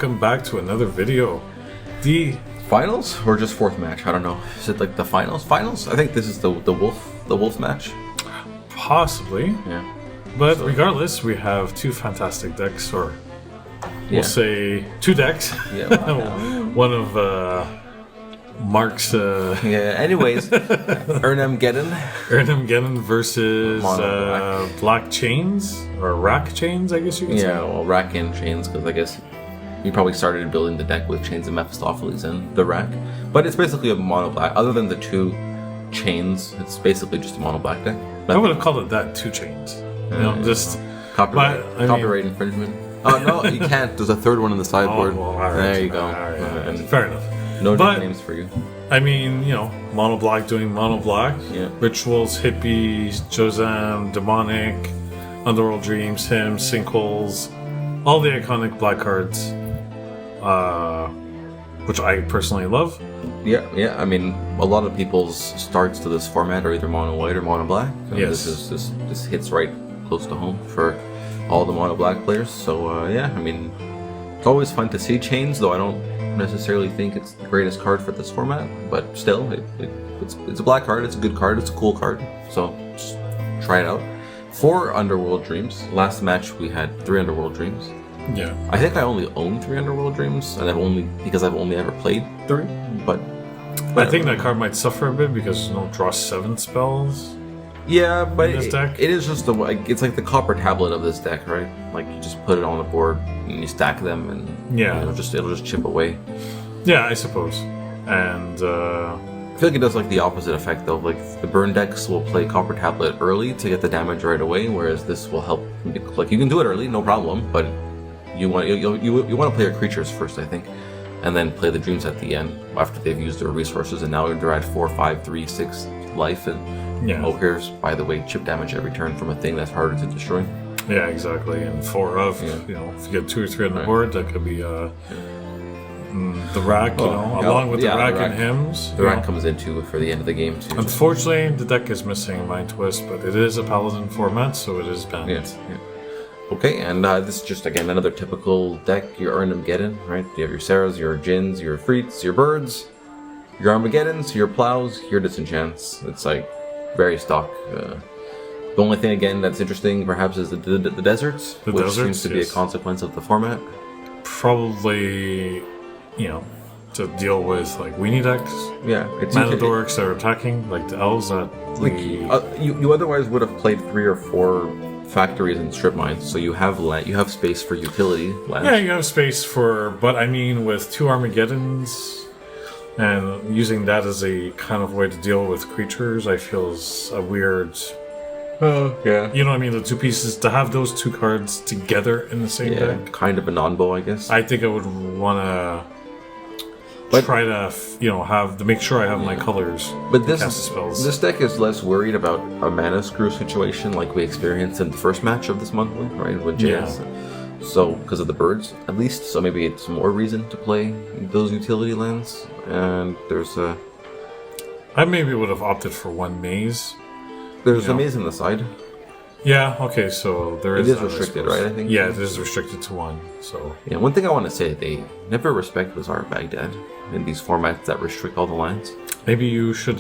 welcome back to another video. The finals or just fourth match? I don't know. Is it like the finals? Finals? I think this is the wolf match. Possibly. Yeah. But regardless, we have two fantastic decks, or we'll say two decks. Yeah. One of Mark's. Anyways, Erhnamgeddon versus Black Chains or Rack Chains, I guess you could say. Yeah, well, Rack and Chains, because I guess you probably started building the deck with Chains of Mephistopheles and the Rack. But it's basically a mono black. Other than the two chains, it's basically just a mono black deck. I would have called it that, two chains. Just copyright infringement. Oh no, you can't. There's a third one on the sideboard. Well, right, there you go. Right. Fair enough. No names for you. I mean, mono black doing mono black. Yeah. Rituals, hippies, Jozam, demonic, underworld dreams, hymns, sinkholes, all the iconic black cards, which I personally love. Yeah. I mean, a lot of people's starts to this format are either mono white or mono black. Yes. This hits right close to home for all the mono black players. So I mean, it's always fun to see chains, though I don't necessarily think it's the greatest card for this format. But still, it's a black card. It's a good card. It's a cool card. So just try it out. 4 Underworld Dreams. Last match we had 3 Underworld Dreams. Yeah. I think I only own 3 Underworld Dreams, and I've only ever played 3. But I think that card might suffer a bit because there's no draw 7 spells. Yeah, but in this deck. It is just it's like the copper tablet of this deck, right? Like you just put it on the board and you stack them, and it'll just chip away. Yeah, I suppose. And I feel like it does like the opposite effect though. Like the burn decks will play copper tablet early to get the damage right away, whereas this will help. Like you can do it early, no problem, but you want to play your creatures first, I think, and then play the dreams at the end after they've used their resources, and now they're at 4, 5, 3, 6 life, and here's, by the way, chip damage every turn from a thing that's harder to destroy. Yeah, exactly. And 4 of, if you get 2 or 3 on the board, that could be the Rack, along with the Rack and Hymns. The Rack comes into for the end of the game too. Unfortunately, the deck is missing a Mind Twist, but it is a Paladin format, so it is banned. Yeah. Okay, and this is just, again, another typical deck. Your Erhnamgeddon, right? You have your Sarahs, your Djinns, your Freets, your Birds, your Armageddons, your Plows, your Disenchants. It's like very stock. The only thing, again, that's interesting perhaps is the deserts, which seems to be a consequence of the format. Probably, to deal with like weenie decks. Yeah, it's mana dorks that are attacking, like the elves that you otherwise would have played 3 or 4 factories and strip mines, so you have space for utility lands. Yeah, you have space but I mean, with 2 Armageddons and using that as a kind of way to deal with creatures, I feel is a weird. Yeah. You know what I mean? The 2 pieces, to have those 2 cards together in the same deck. Kind of a non-bow, I guess. I think I would want to try to, make sure I have my colors. But cast the spells. This deck is less worried about a mana screw situation like we experienced in the first match of this monthly, right? With JS. Yeah. So, because of the birds, at least. So maybe it's more reason to play those utility lands. And there's a... I maybe would have opted for 1 maze. There's a maze on the side. Yeah, okay, so there is... It is restricted, right, I think? Yeah, it is restricted to 1, so... Yeah, one thing I want to say they never respect was our Baghdad in these formats that restrict all the lines. Maybe you should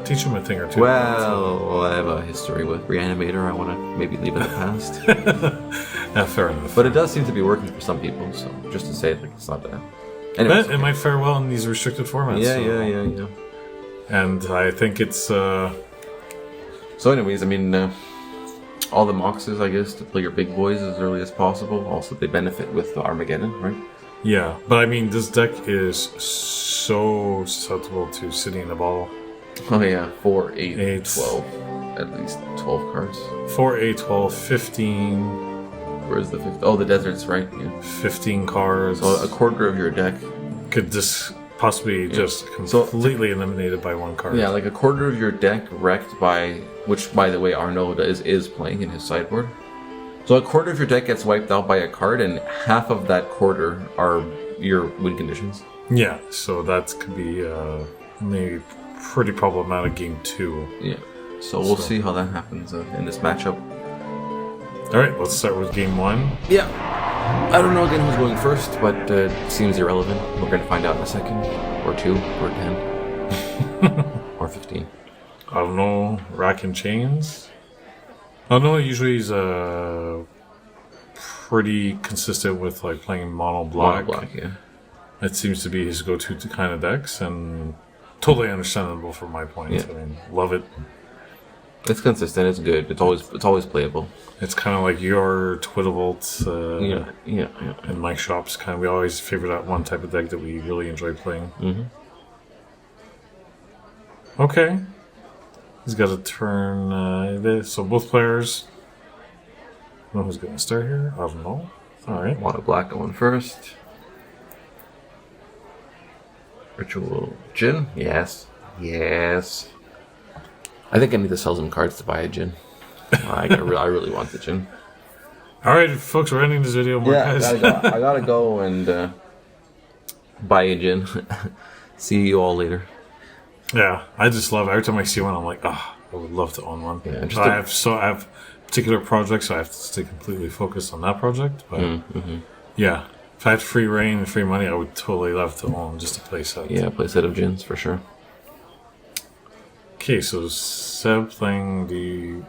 teach them a thing or 2. Well, I have a history with Reanimator. I want to maybe leave in the past. Yeah, fair enough. But it does seem to be working for some people, so just to say it's not bad. Anyways, it might fare well in these restricted formats. Yeah. And I think it's... So anyways, I mean, all the Moxes, I guess, to play your big boys as early as possible. Also, they benefit with the Armageddon, right? Yeah, but I mean, this deck is so susceptible to City in the Bottle. Oh yeah, 4, 8, 12. At least 12 cards. 4, 8, 12, 15. Where's the 15? Oh, the deserts, right? Yeah. 15 cards. So a quarter of your deck could possibly just completely eliminated by 1 card. Yeah, like a quarter of your deck wrecked by, which by the way Arnaud is playing in his sideboard. So a quarter of your deck gets wiped out by a card, and half of that quarter are your win conditions. Yeah, so that could be maybe pretty problematic game 2. Yeah, so we'll see how that happens in this matchup. Alright, let's start with game 1. Yeah. I don't know again who's going first, but it seems irrelevant. We're going to find out in a second, or 2, or 10, or 15. I don't know. Rack and Chains. I don't know. Usually he's pretty consistent with like playing mono black. Mono black, yeah. It seems to be his go-to kind of decks, and totally understandable from my point. Yeah. I mean, love it. It's consistent. It's good. It's always playable. It's kind of like your Twittervolt Yeah. and my shops. We always figured out one type of deck that we really enjoy playing. Mm-hmm. Okay. He's got a turn this. So both players. I don't know who's going to start here. I don't know. All right. Mono black going first. Ritual Djinn? Yes. Yes. I think I need to sell some cards to buy a Djinn. I really want the Djinn. All right, folks, we're ending this video. More guys. I gotta go and buy a Djinn. See you all later. Yeah, I just love it. Every time I see one, I'm like, I would love to own one. Yeah, I have particular projects, so I have to stay completely focused on that project. But yeah, if I had free reign and free money, I would totally love to own just a playset. Yeah, playset of Djinns for sure. Okay, so Seb playing the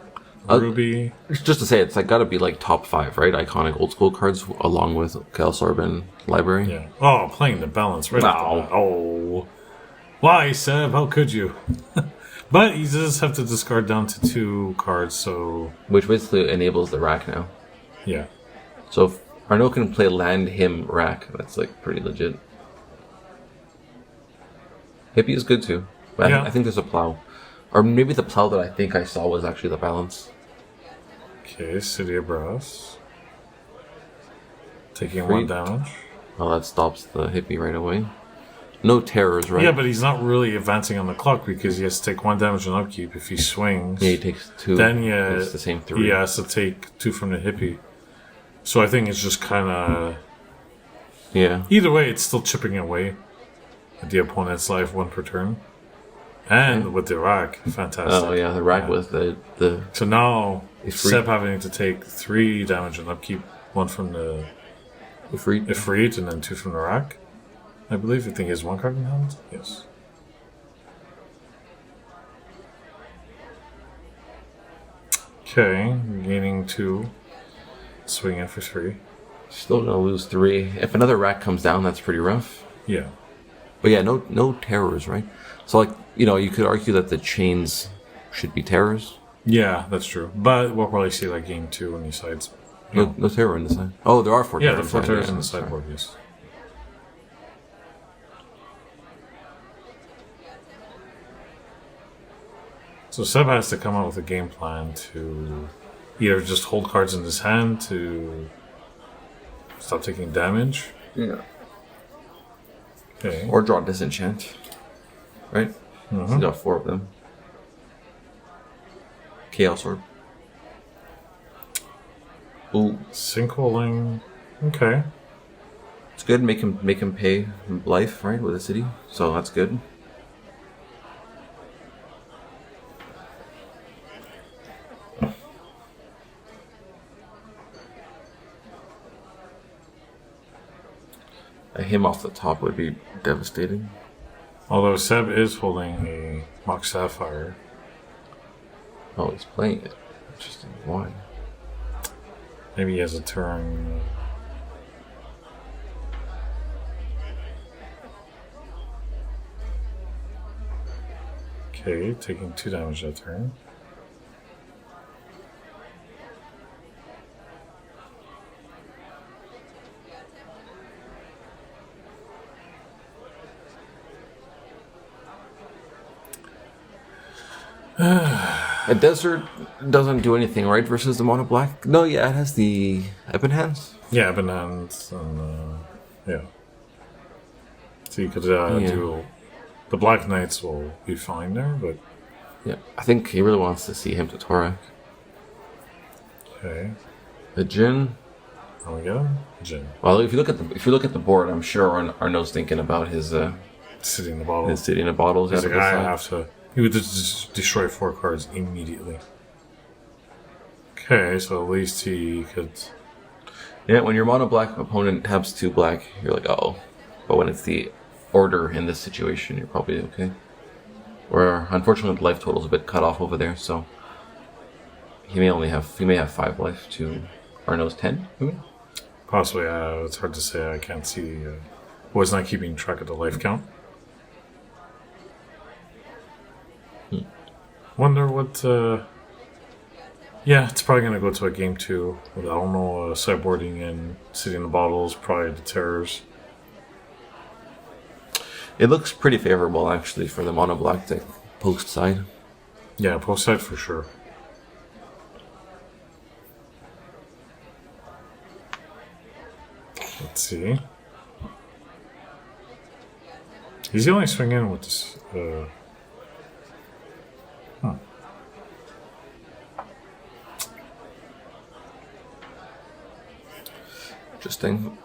Ruby. Just to say, it's like gotta be like top 5, right? Iconic old school cards along with Kelsorb and Library. Yeah. Oh, playing the balance right off the bat. Oh. Why, Seb? How could you? But he does have to discard down to 2 cards, so... Which basically enables the rack now. Yeah. So if Arnaud can play land him rack, that's like pretty legit. Hippie is good too. But Yeah. I think there's a plow. Or maybe the plow that I think I saw was actually the balance. Okay, City of Brass. Taking Free. 1 damage. Well, that stops the hippie right away. No terrors, right? Yeah, but he's not really advancing on the clock because he has to take 1 damage on upkeep if he swings. Yeah, he takes 2. Then It's the same 3. he has to take 2 from the hippie. So I think it's just kind of... Yeah. Either way, it's still chipping away at the opponent's life 1 per turn. And with the rack, fantastic. Oh yeah, the rack was the. So now It's free. Seb having to take 3 damage on upkeep, 1 from the free. Ifrit and then 2 from the rack. I believe. I think he has 1 card in hand. Yes. Okay, gaining 2, swinging for 3. Still gonna lose 3. If another rack comes down, that's pretty rough. Yeah. But yeah, no terrors, right? So like, you could argue that the chains should be terrors. Yeah, that's true. But we'll probably see like game 2 when he sides. No terror in the side. Oh, there are 4 Yeah, terrors. the 4 terrors in the sorry. sideboard, yes. So Seb has to come up with a game plan to either just hold cards in his hand to stop taking damage. Yeah. Okay. Or draw disenchant. Right? He's got 4 of them. Chaos Orb. Ooh. Sinkholing. Okay. It's good. Make him pay life, right, with a city. So that's good. Him off the top would be devastating. Although Seb is holding a Mock Sapphire. Oh, he's playing it. Interesting. Why? Maybe he has a turn. Okay, taking 2 damage that turn. A desert doesn't do anything, right, versus the mono black? No, yeah, it has the Ebon Hands. Yeah, bananas and yeah. So you could do the Black Knights will be fine there, but Yeah, I think he really wants to see him to Torak. okay. The Djinn. And we get him? Jin. Well, if you look at the board, I'm sure Arnaud's thinking about his City in the bottle. city in the bottles. He's like, I have to. He would just destroy 4 cards immediately. Okay, so at least he could. Yeah, when your mono black opponent taps 2 black, you're like, uh-oh. But when it's the order in this situation, you're probably okay. Or unfortunately, the life total's a bit cut off over there, so he may have 5 life to Arnaud's 10. Maybe? Possibly. It's hard to say. I can't see. Was not keeping track of the life count. Wonder what. Yeah, it's probably gonna go to a game 2 with Arnaud sideboarding and sitting the bottles, probably the terrors. It looks pretty favorable, actually, for the mono black deck post side. Yeah, post side for sure. Let's see. He's the only swing in with this. Interesting.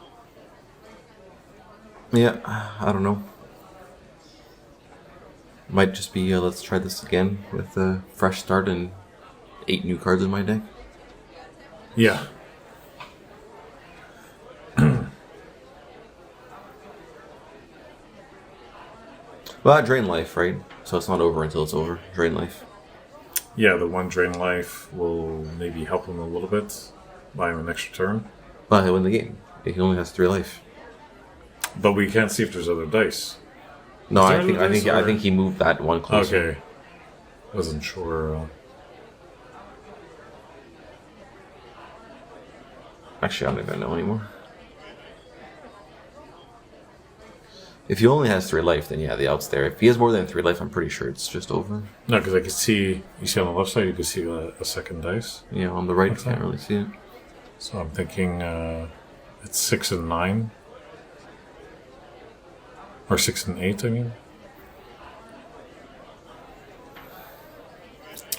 Yeah, I don't know. Might just be, let's try this again with a fresh start and 8 new cards in my deck. Yeah. Well, drain life, right? So it's not over until it's over. Drain life. Yeah, the 1 drain life will maybe help him a little bit. Buy him an extra turn. But he'll win the game. He only has 3 life. But we can't see if there's other dice. No, I think he moved that one closer. Okay. Wasn't sure. Actually, I don't even know anymore. If he only has 3 life, then yeah, the out's there. If he has more than 3 life, I'm pretty sure it's just over. No, because I can see. You see on the left side, you can see a second dice. Yeah, on the right, you can't really see it. So I'm thinking it's 6 and 9. Or 6 and 8, I mean.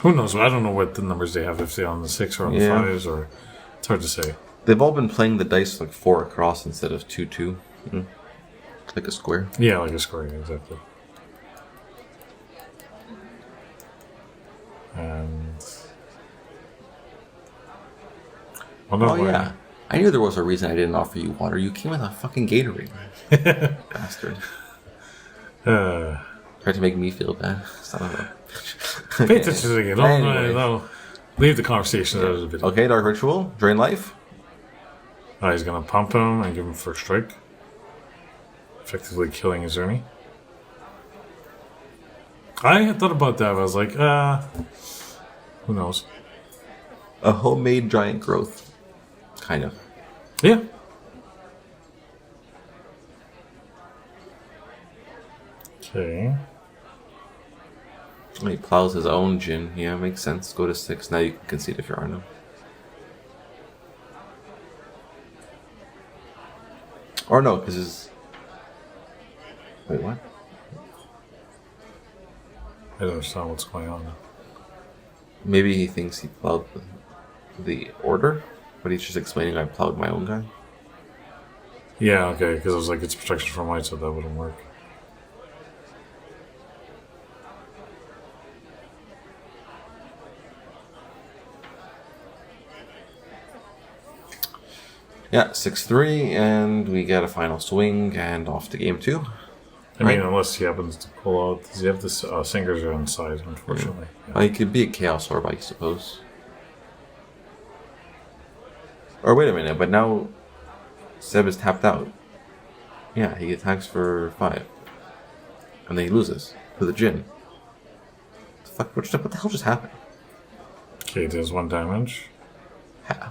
Who knows? I don't know what the numbers they have, if they're on the 6 or on the 5s, or it's hard to say. They've all been playing the dice like 4 across instead of 2-2. Like a square. Yeah, like a square, exactly. And... yeah. I knew there was a reason I didn't offer you water. You came with a fucking Gatorade. Bastard. Tried to make me feel bad. Son of a... Pay attention to the game. No. Leave the conversation out of the video. Okay, Dark Ritual. Drain life. He's going to pump him and give him first strike. Effectively killing his Ernie. I had thought about that. I was like, who knows? A homemade giant growth. Kind of. Yeah. Okay. He plows his own Jin. Yeah, makes sense. Go to 6. Now you can concede if you're Arnaud. Or no, because his... Wait, what? I don't understand what's going on. Maybe he thinks he plowed the order, but he's just explaining I plowed my own guy. Yeah, okay, because I was like, it's protection from light, so that wouldn't work. Yeah, 6-3, and we get a final swing, and off to game 2. I mean, unless he happens to pull out... Does he have this Singers are inside, unfortunately. Yeah. Well, he could be a Chaos Orb, I suppose. Or wait a minute, but now Seb is tapped out. Yeah, he attacks for 5. And then he loses to the Jin. What the hell just happened? Okay, he does 1 damage.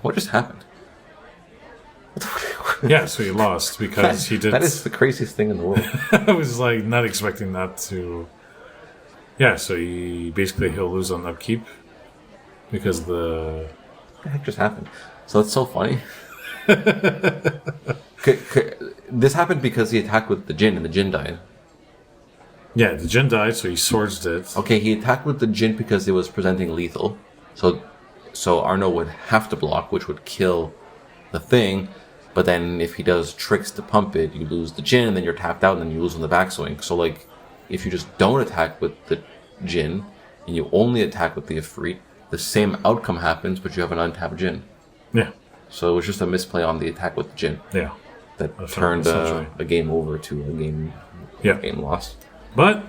What just happened? Yeah, so he lost because he did... That is the craziest thing in the world. I was like not expecting that to... Yeah, so he'll lose on upkeep because the... What the heck just happened? So it's so funny. This happened because he attacked with the Jin and the Jin died. Yeah, the Jin died, so he swords it. Okay, he attacked with the Jin because it was presenting lethal. So Arnaud would have to block, which would kill the thing. But then if he does tricks to pump it, you lose the Jin, and then you're tapped out, and then you lose on the backswing. So, like, if you just don't attack with the Jin, and you only attack with the Ifrit, the same outcome happens, but you have an untapped Jin. Yeah. So it was just a misplay on the attack with Jin Yeah. that That's turned essentially. a game over to a game loss. But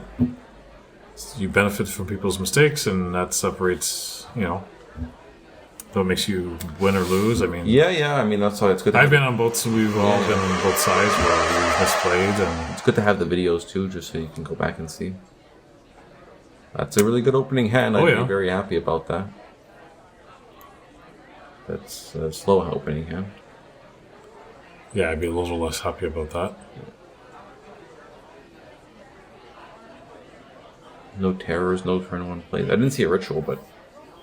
you benefit from people's mistakes, and that separates, that makes you win or lose. I mean, Yeah. I mean, that's why it's good. I've been on both. We've all been on both sides where we've misplayed, and It's good to have the videos too, just so you can go back and see. That's a really good opening hand. I'd be very happy about that. That's a slow opening hand. yeah, I'd be a little less happy about that. No terrors, no turn one play. I didn't see a ritual, but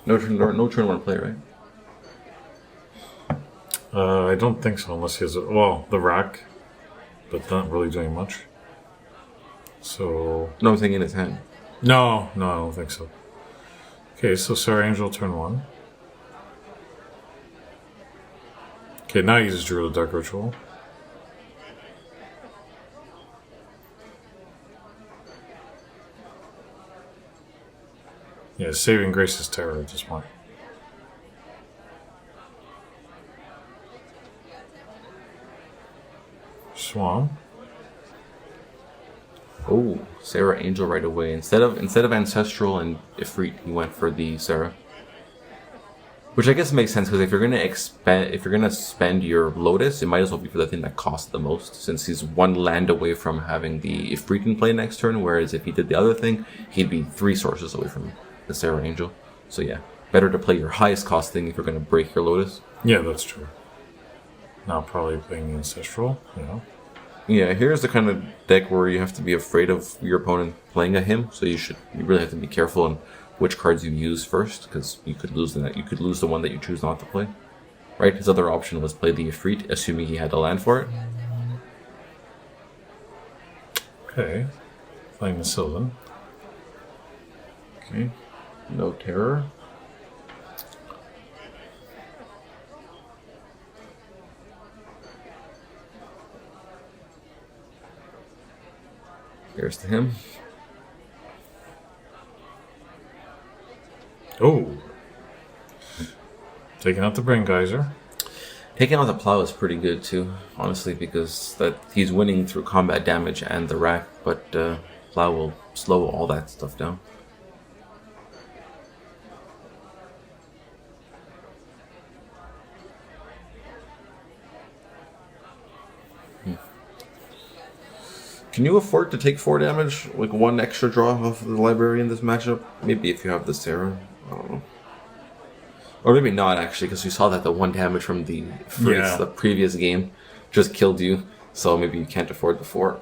no turn one play, right? I don't think so, unless he has the rack, but not really doing much. So No, I'm saying in his hand. no, I don't think so. Okay, so Sarah Angel turn 1. Okay, now you just drew the Dark Ritual. Yeah, Saving Grace is terror at this point. Swan. Oh, Sarah Angel right away. Instead of Ancestral and Ifrit, he went for the Sarah. Which I guess makes sense, because if you're gonna spend your Lotus, it might as well be for the thing that costs the most, since he's one land away from having the Ifrit in play next turn, whereas if he did the other thing, he'd be 3 sources away from the Sarah Angel. So yeah, better to play your highest cost thing if you're gonna break your Lotus. Yeah, that's true. Now probably playing Ancestral, Yeah, here's the kind of deck where you have to be afraid of your opponent playing at him, so you really have to be careful on which cards you use first, because you could lose the one that you choose not to play. Right? His other option was play the Ifrit, assuming he had a land for it. Okay. Playing the Sylvan. Okay. No terror. Here's to him. Oh. Taking out the Brain Geyser. Taking out the plow is pretty good too, honestly, because that he's winning through combat damage and the rack, but plow will slow all that stuff down. Can you afford to take 4 damage? Like 1 extra draw off of the library in this matchup? Maybe if you have the Sarah. I don't know. Or maybe not, actually, because you saw that the 1 damage from the the previous game just killed you. So maybe you can't afford the 4.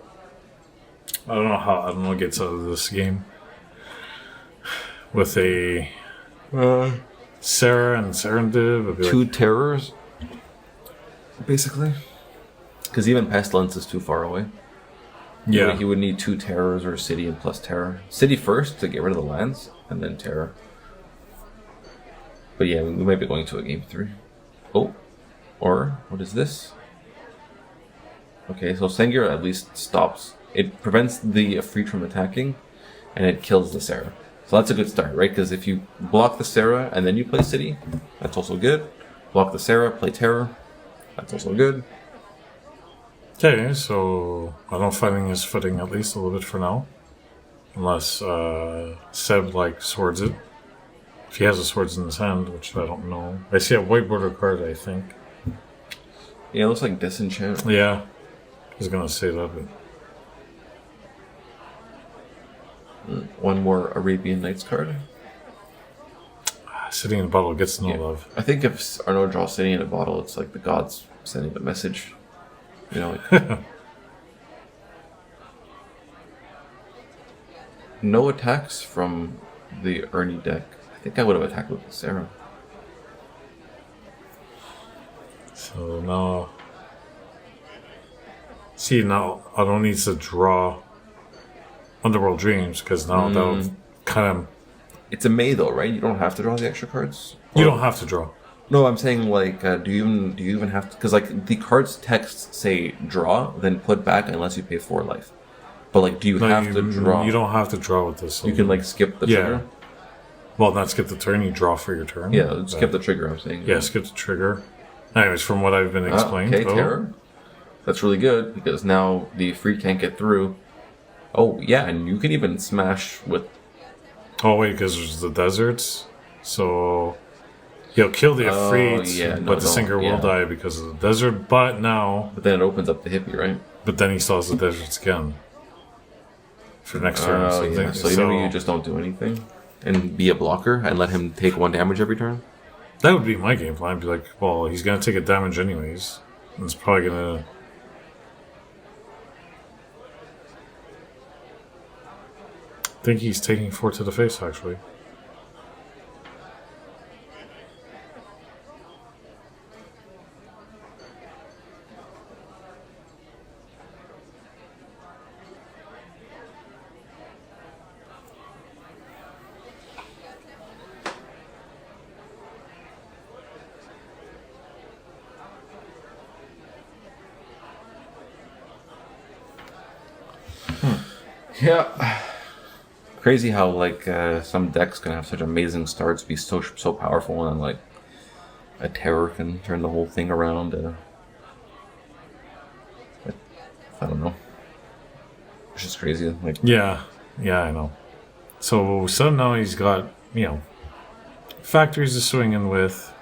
I don't know what gets out of this game. With a Sarah and Serendib. It'd be 2 terrors, basically. Because even Pestilence is too far away. Yeah. He would need 2 terrors or City and plus terror. City first to get rid of the lands, and then terror. But yeah, we might be going to a game 3. Oh. Or, what is this? Okay, so Sengir at least stops. It prevents the Ifrit from attacking, and it kills the Sarah. So that's a good start, right? Because if you block the Sarah and then you play City, that's also good. Block the Sarah, play terror, that's also good. Okay, so Arnaud finding his footing at least a little bit for now. Unless Seb swords it. If he has the swords in his hand, which I don't know. I see a white border card, I think. Yeah, it looks like Disenchant. Yeah. I was gonna say that, but 1 more Arabian Nights card. Sitting in a bottle gets no love. I think if Arnaud draws City in a bottle, it's like the gods sending a message. You know, like no attacks from the Ernie deck. I think I would have attacked with the Sarah. So now... See, now Arnaud needs to draw Underworld Dreams, because now that'll kind of... It's a May though, right? You don't have to draw the extra cards? You don't have to draw. No, I'm saying do you even have to? Because the cards text say draw, then put back unless you pay 4 life. But do you have to draw? You don't have to draw with this. You can skip the trigger. Well, not skip the turn. You draw for your turn. Yeah, skip the trigger. I'm saying. Yeah, skip the trigger. Anyways, from what I've been explained. Okay, terror. That's really good because now the free can't get through. Oh yeah, and you can even smash with. Oh wait, because there's the deserts, so he'll kill the Ifrit, but the Singer will die because of the desert. But then it opens up the hippie, right? But then he still has the deserts again for next turn. So maybe you just don't do anything and be a blocker and let him take 1 damage every turn. That would be my game plan. Be like, well, he's gonna take a damage anyways, and it's probably gonna. I think he's taking 4 to the face, actually. Yeah. Crazy how like some decks can have such amazing starts, be so powerful, and like a terror can turn the whole thing around. I don't know. It's just crazy. Like yeah, I know. So now he's got factories to swing in with.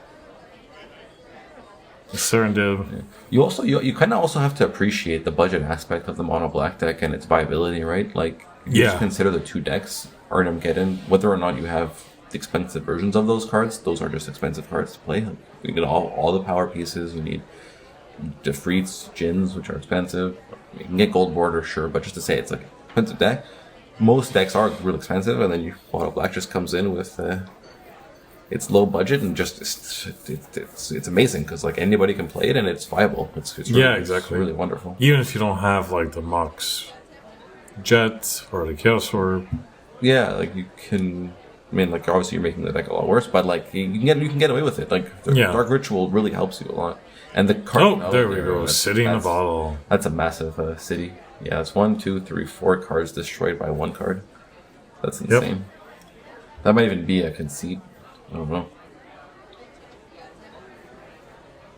Serendib. Yeah. You kind of also have to appreciate the budget aspect of the mono black deck and its viability, right? Like you just consider the 2 decks, Erhnamgeddon, whether or not you have the expensive versions of those cards, those are just expensive cards to play. Like, you get all the power pieces, you need Defreets, Djinns, which are expensive. You can get gold border, sure, but just to say it's like an expensive deck. Most decks are real expensive, and then your mono black just comes in with it's low budget and just it's amazing because like anybody can play it and it's viable. It's really, exactly. It's really wonderful. Even if you don't have like the Mox Jet or the Chaos Orb. Yeah, like you can. I mean, like obviously you're making the deck a lot worse, but like you can get away with it. Like the Dark Ritual really helps you a lot. And the card. Oh, there we go. City in a bottle. That's a massive city. Yeah, it's 1, 2, 3, 4 cards destroyed by 1 card. That's insane. Yep. That might even be a conceit. I don't know.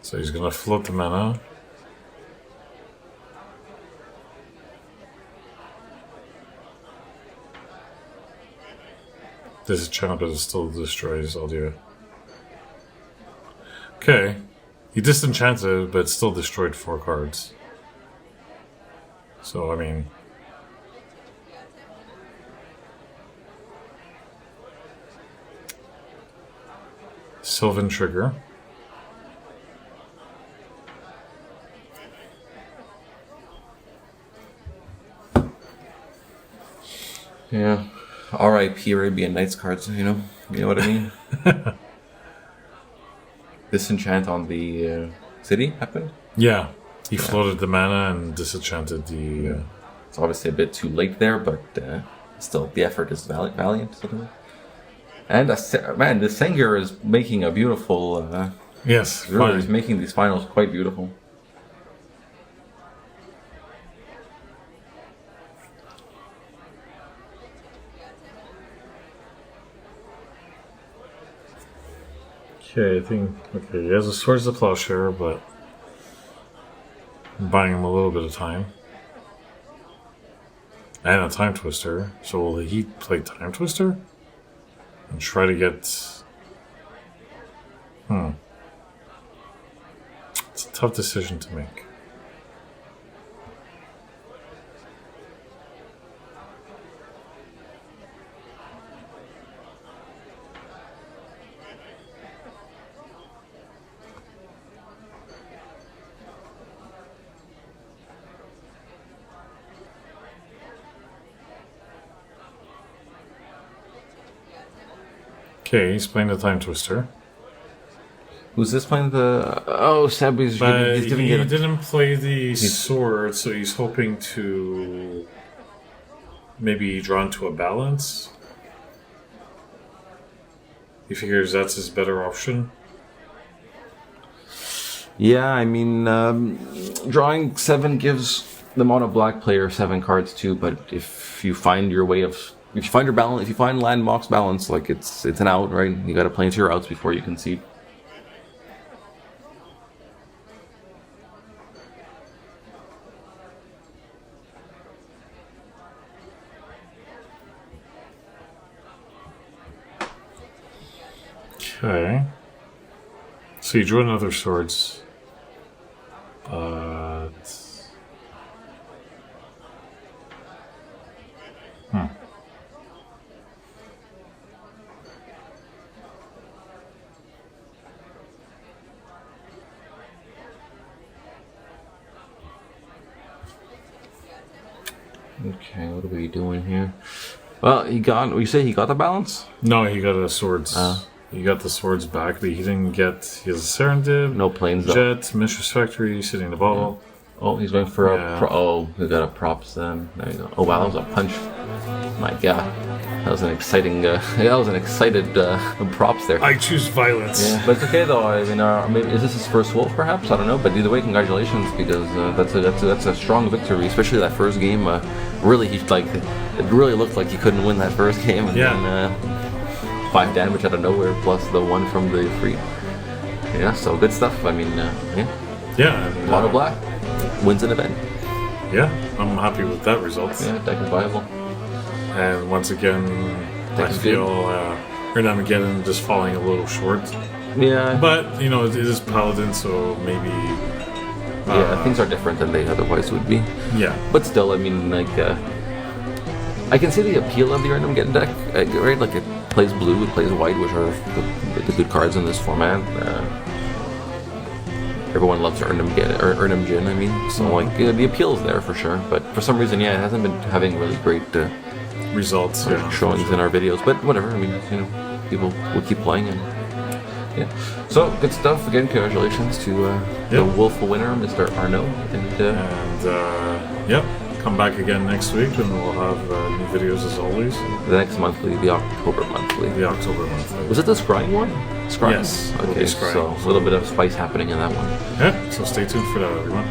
So he's gonna float the mana. This channel, but it still destroys all the. Okay. He disenchanted, but still destroyed 4 cards. So, I mean. Sylvan Trigger. Yeah. R.I.P. Arabian Nights cards, you know what I mean? Disenchant on the city happened? Yeah. He floated the mana and disenchanted the... It's obviously a bit too late there, but still, the effort is valiant. And man, the Sengir is making a beautiful... yes, really, he's making these finals quite beautiful. Okay, I think... Okay, he has a Swords of Plowshare, but... I'm buying him a little bit of time. And a Time Twister. So will he play Time Twister? And try to get... It's a tough decision to make. Okay, he's playing the Time Twister. Who's this playing the... Oh, Seb is giving he didn't play the sword, so he's hoping to maybe draw into a balance. He figures that's his better option. Yeah, I mean, drawing 7 gives the mono black player 7 cards too, but if you find your way of... If you find your balance, if you find land Mox balance, like it's an out, right? You got to play into your outs before you concede. Okay. So you drew another swords. But... Okay, what are we doing here? Well, you say he got the balance? No, he got a swords. He got the swords back, but he didn't get... He has a Serendib, No planes though. Jet, Mishra's Factory, Sitting in the Bottle. Oh, he's going for a we got a props then. There you go. Oh wow, that was a punch. My god. That was an exciting that was an excited props there. I choose violence. Yeah, but it's okay though. I mean, maybe is this his first wolf? Perhaps I don't know. But either way, congratulations because that's a strong victory, especially that first game. Really, it really looked like he couldn't win that first game, and then 5 damage out of nowhere plus the 1 from the free. Yeah, so good stuff. I mean, Yeah. Mono Black wins an event. Yeah, I'm happy with that result. Yeah, deck is viable. And once again, I feel Erhnamgeddon just falling a little short. Yeah, But, you know, it is Paladin, so maybe... things are different than they otherwise would be. Yeah. But still, I mean, like, I can see the appeal of the Erhnamgeddon deck, right? Like, it plays blue, it plays white, which are the good cards in this format. Everyone loves Erhnamgeddon, I mean. So, like, the appeal is there for sure. But for some reason, it hasn't been having really great Results, showings in our videos. But whatever, I mean, you know, people will keep playing and... Yeah. So, good stuff. Again, congratulations to the Wolf winner, Mr. Arnaud. Yep, come back again next week and we'll have new videos as always. The next monthly, the October monthly. The October monthly. Was it the scrying one? Scrying? Yes. Okay, so a little bit of spice happening in that one. Yeah, so stay tuned for that, everyone.